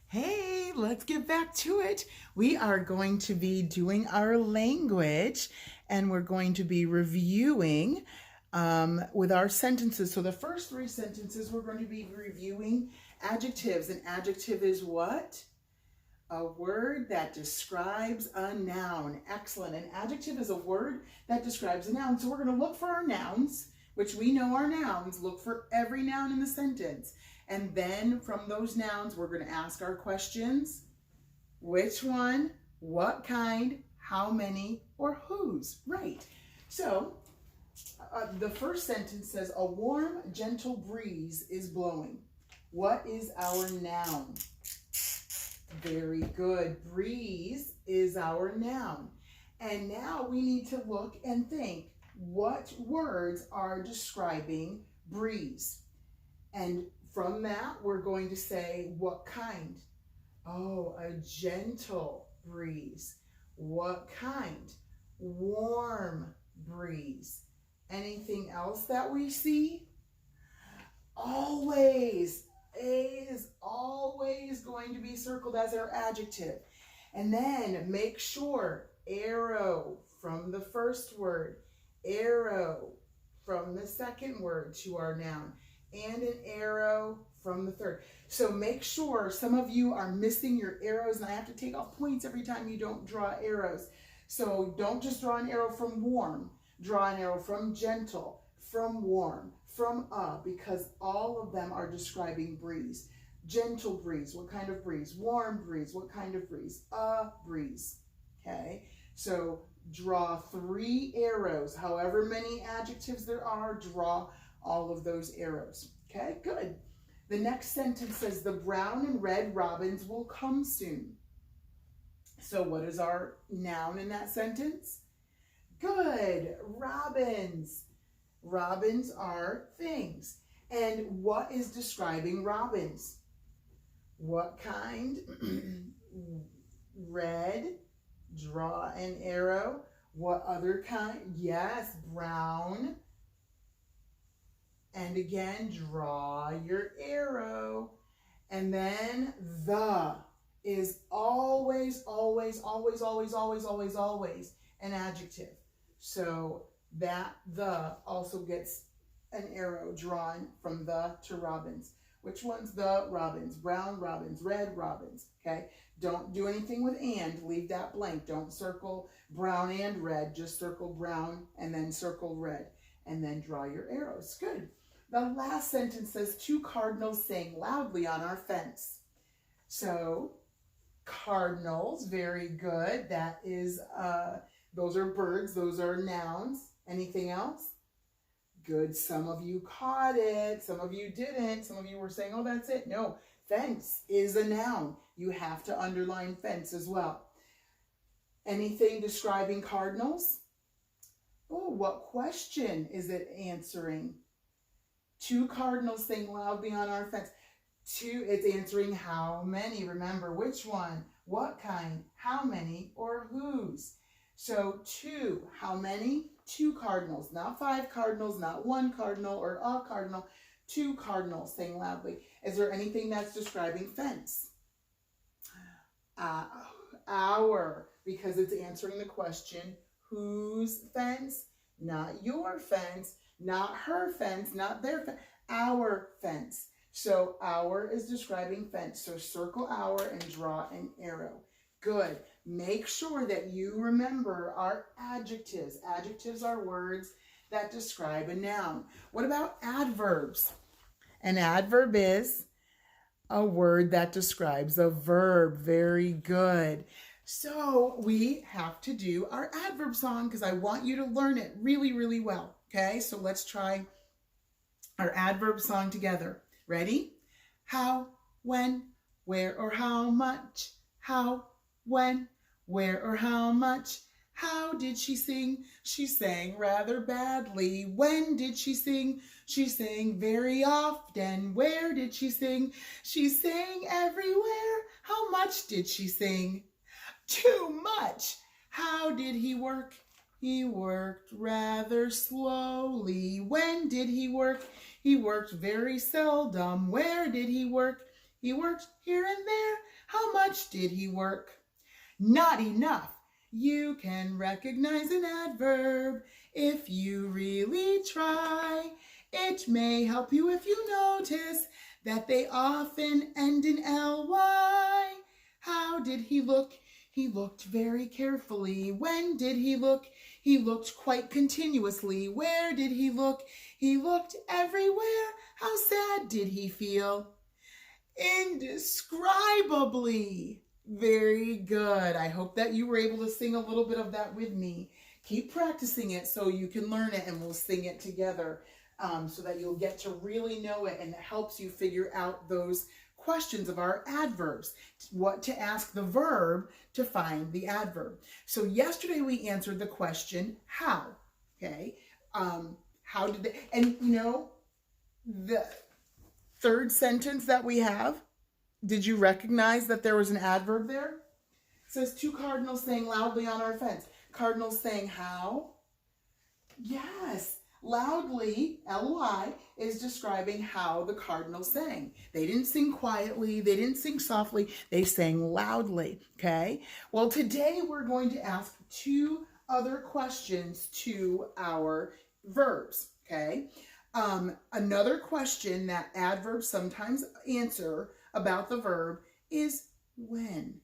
Hey, let's get back to it. We are going to be doing our language and we're going to be reviewing with our sentences. So, the first three sentences, we're going to be reviewing adjectives. An adjective is what? A word that describes a noun. Excellent. An adjective is a word that describes a noun. So, we're going to look for our nouns, which we know are nouns. Look for every noun in the sentence. And then from those nouns, we're going to ask our questions. Which one, what kind, how many, or whose. Right. So the first sentence says, a warm, gentle breeze is blowing. What is our noun? Very good. Breeze is our noun. And now we need to look and think, what words are describing breeze? And from that, we're going to say, what kind? Oh, a gentle breeze. What kind? Warm breeze. Anything else that we see? Always. A is always going to be circled as our adjective. And then make sure, arrow from the first word, arrow from the second word to our noun, and an arrow from the third. So make sure, some of you are missing your arrows, and I have to take off points every time you don't draw arrows. So don't just draw an arrow from warm, draw an arrow from gentle, from warm, from because all of them are describing breeze. Gentle breeze, what kind of breeze? Warm breeze, what kind of breeze? A breeze, okay? So draw 3 arrows, however many adjectives there are, draw all of those arrows. Okay, good. The next sentence says, the brown and red robins will come soon. So what is our noun in that sentence? Good, robins. Robins are things. And what is describing robins? What kind? Red, draw an arrow. What other kind? Yes, brown. And again, draw your arrow. And then the is always, always, always, always, always, always, always an adjective. So that the also gets an arrow drawn from the to robins. Which one's the robins? Brown robins, red robins, okay? Don't do anything with and, leave that blank. Don't circle brown and red, just circle brown and then circle red. And then draw your arrows. Good. The last sentence says, 2 cardinals sang loudly on our fence. So, cardinals, very good. That is, those are birds, those are nouns. Anything else? Good, some of you caught it, some of you didn't. Some of you were saying, oh, that's it. No, fence is a noun. You have to underline fence as well. Anything describing cardinals? Oh, what question is it answering? 2 cardinals sing loudly on our fence. 2, it's answering how many. Remember, which one, what kind, how many, or whose. So 2, how many? 2 cardinals, not 5 cardinals, not 1 cardinal or a cardinal. 2 cardinals sing loudly. Is there anything that's describing fence? Our, because it's answering the question, whose fence? Not your fence. Not her fence, not their fence, our fence. So our is describing fence. So circle our and draw an arrow. Good. Make sure that you remember our adjectives. Adjectives are words that describe a noun. What about adverbs? An adverb is a word that describes a verb. Very good. So we have to do our adverb song because I want you to learn it really, really well. Okay, so let's try our adverb song together. Ready? How, when, where, or how much? How, when, where, or how much? How did she sing? She sang rather badly. When did she sing? She sang very often. Where did she sing? She sang everywhere. How much did she sing? Too much. How did he work? He worked rather slowly. When did he work? He worked very seldom. Where did he work? He worked here and there. much did he work? Not enough. You can recognize an adverb if you really try. It may help you if you notice that they often end in ly. How did he look? He looked very carefully. When did he look? He looked quite continuously. Where did he look? He looked everywhere. How sad did he feel? Indescribably. Very good. I hope that you were able to sing a little bit of that with me. Keep practicing it so you can learn it, and we'll sing it together so that you'll get to really know it, and it helps you figure out those questions of our adverbs, what to ask the verb to find the adverb. So yesterday we answered the question, how? Okay. How did they, and you know, the third sentence that we have, did you recognize that there was an adverb there? It says, two cardinals sang loudly on our fence. Cardinals sang how? Yes, loudly, L-Y, is describing how the cardinals sang. They didn't sing quietly. They didn't sing softly. They sang loudly, okay? Well, today we're going to ask two other questions to our verbs, okay? Another question that adverbs sometimes answer about the verb is when,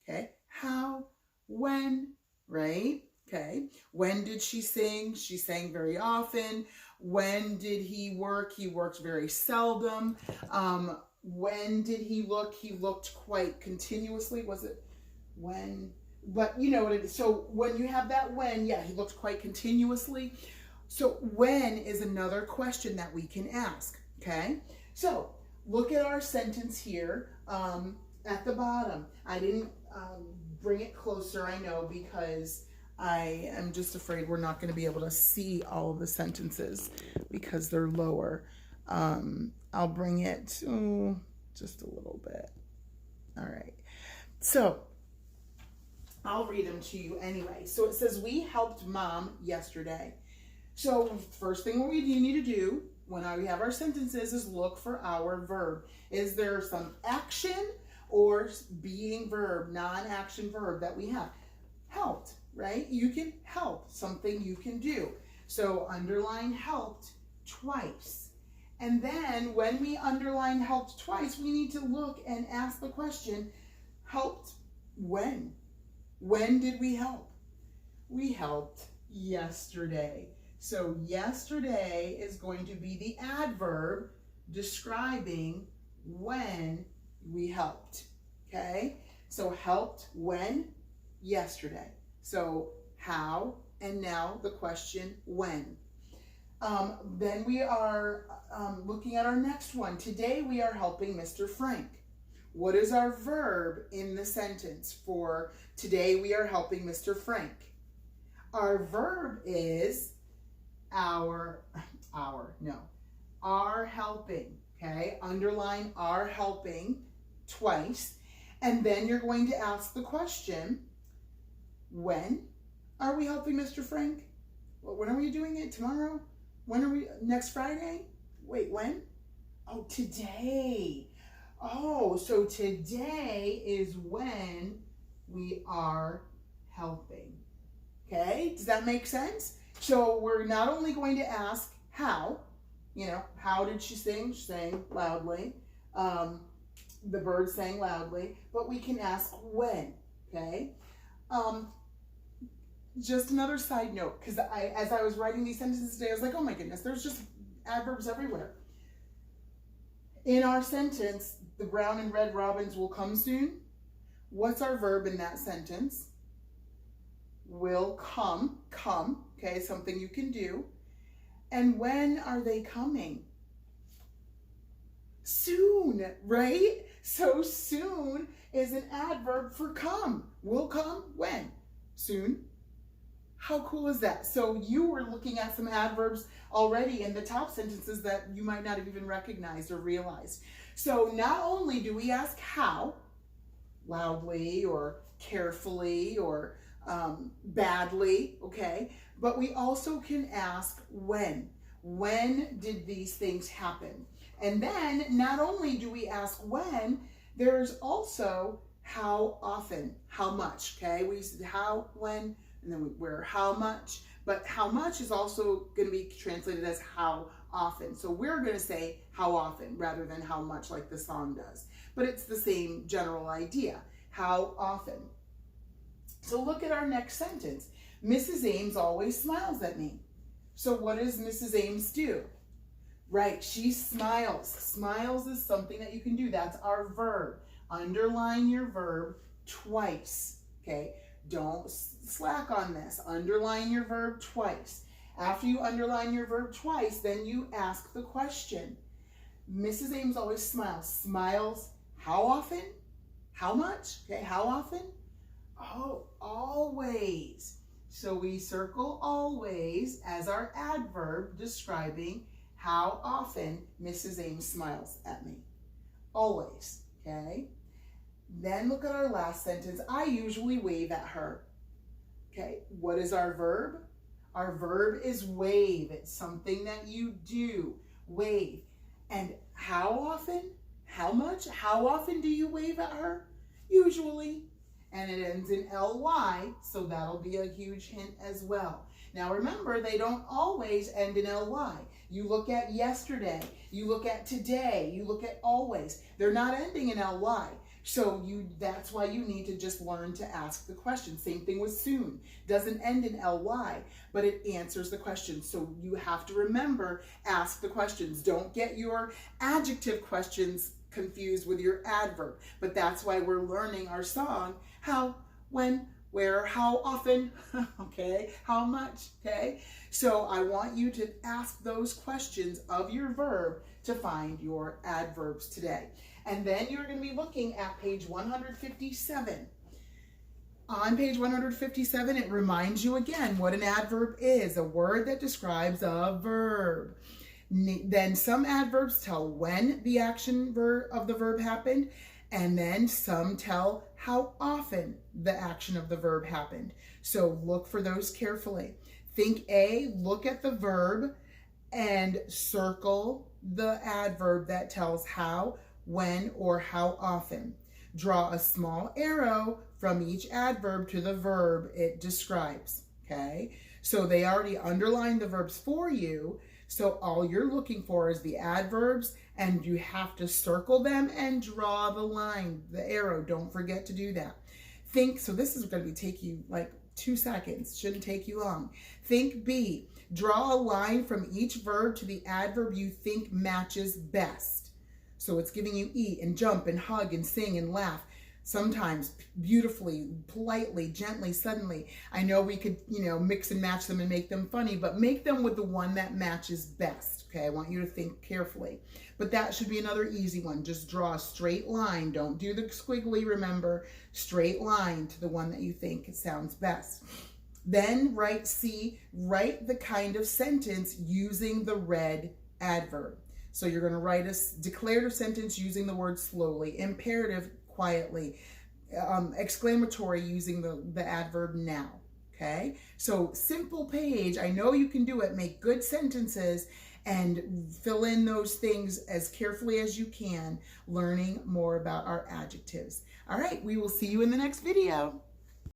okay? How, when, right? Okay. When did she sing? She sang very often. When did he work? He worked very seldom. When did he look? He looked quite continuously. Was it when? But you know what it is. So when you have that when, yeah, he looked quite continuously. So when is another question that we can ask, okay? So look at our sentence here at the bottom. I didn't bring it closer, I know, because I am just afraid we're not going to be able to see all of the sentences because they're lower. I'll bring it just a little bit. All right. So I'll read them to you anyway. So it says, we helped Mom yesterday. So first thing we need to do when we have our sentences is look for our verb. Is there some action or being verb, non-action verb that we have? Helped, right? You can help, something you can do. So underline helped twice. And then when we underline helped twice, we need to look and ask the question, helped when? When did we help? We helped yesterday. So yesterday is going to be the adverb describing when we helped, okay? So helped when? Yesterday. So how, and now the question when. Then we are looking at our next one. Today we are helping Mr. Frank. What is our verb in the sentence for today we are helping Mr. Frank? Our verb is are helping, okay? Underline are helping twice. And then you're going to ask the question, when are we helping Mr. Frank? Well, when are we doing it? Tomorrow? When are we? Next Friday? Wait, when? Oh, today. Oh, so today is when we are helping. Okay, does that make sense? So we're not only going to ask how, you know, how did she sing? She sang loudly. The bird sang loudly, but we can ask when, okay? Just another side note, because as I was writing these sentences today, I was like, oh my goodness, there's just adverbs everywhere. In our sentence, the brown and red robins will come soon. What's our verb in that sentence? Will come, okay, something you can do. And when are they coming? Soon, right? So soon is an adverb for come. Will come when? Soon. How cool is that? So you were looking at some adverbs already in the top sentences that you might not have even recognized or realized. So not only do we ask how, loudly or carefully or badly, okay, but we also can ask when. When did these things happen? And then not only do we ask when, there's also how often, how much, okay? We said how, when, and then we're how much. But how much is also going to be translated as how often. So we're going to say how often rather than how much like the song does. But it's the same general idea. How often. So look at our next sentence. Mrs. Ames always smiles at me. So what does Mrs. Ames do? Right, she smiles. Smiles is something that you can do. That's our verb. Underline your verb twice, okay? Don't slack on this. Underline your verb twice. After you underline your verb twice, then you ask the question. Mrs. Ames always smiles. Smiles how often? How much? Okay, how often? Oh, always. So we circle always as our adverb describing how often Mrs. Ames smiles at me. Always, okay? Then look at our last sentence. I usually wave at her. Okay, what is our verb? Our verb is wave. It's something that you do. Wave. And how often? How much? How often do you wave at her? Usually. And it ends in ly, so that'll be a huge hint as well. Now remember, they don't always end in ly. You look at yesterday, you look at today, you look at always. They're not ending in ly. So that's why you need to just learn to ask the question. Same thing with soon. Doesn't end in ly, but it answers the question. So you have to remember, ask the questions. Don't get your adjective questions confused with your adverb. But that's why we're learning our song. How, when, where, how often, okay? How much, okay? So I want you to ask those questions of your verb to find your adverbs today. And then you're going to be looking at page 157. On page 157, it reminds you again what an adverb is, a word that describes a verb. Then some adverbs tell when the action of the verb happened, and then some tell how often the action of the verb happened. So look for those carefully. Think A, look at the verb and circle the adverb that tells how, when, or how often. Draw a small arrow from each adverb to the verb it describes, okay? So they already underlined the verbs for you, so all you're looking for is the adverbs, and you have to circle them and draw the line, the arrow. Don't forget to do that. So this is going to take you like 2 seconds. Shouldn't take you long. Think B. Draw a line from each verb to the adverb you think matches best. So it's giving you eat and jump and hug and sing and laugh. Sometimes beautifully, politely, gently, suddenly. I know we could, mix and match them and make them funny, but make them with the one that matches best. Okay, I want you to think carefully. But that should be another easy one. Just draw a straight line. Don't do the squiggly, remember. Straight line to the one that you think sounds best. Then write C, write the kind of sentence using the red adverb. So you're going to write a declarative sentence using the word slowly, imperative quietly, exclamatory using the adverb now, okay? So simple page, I know you can do it. Make good sentences and fill in those things as carefully as you can, learning more about our adjectives. All right, we will see you in the next video.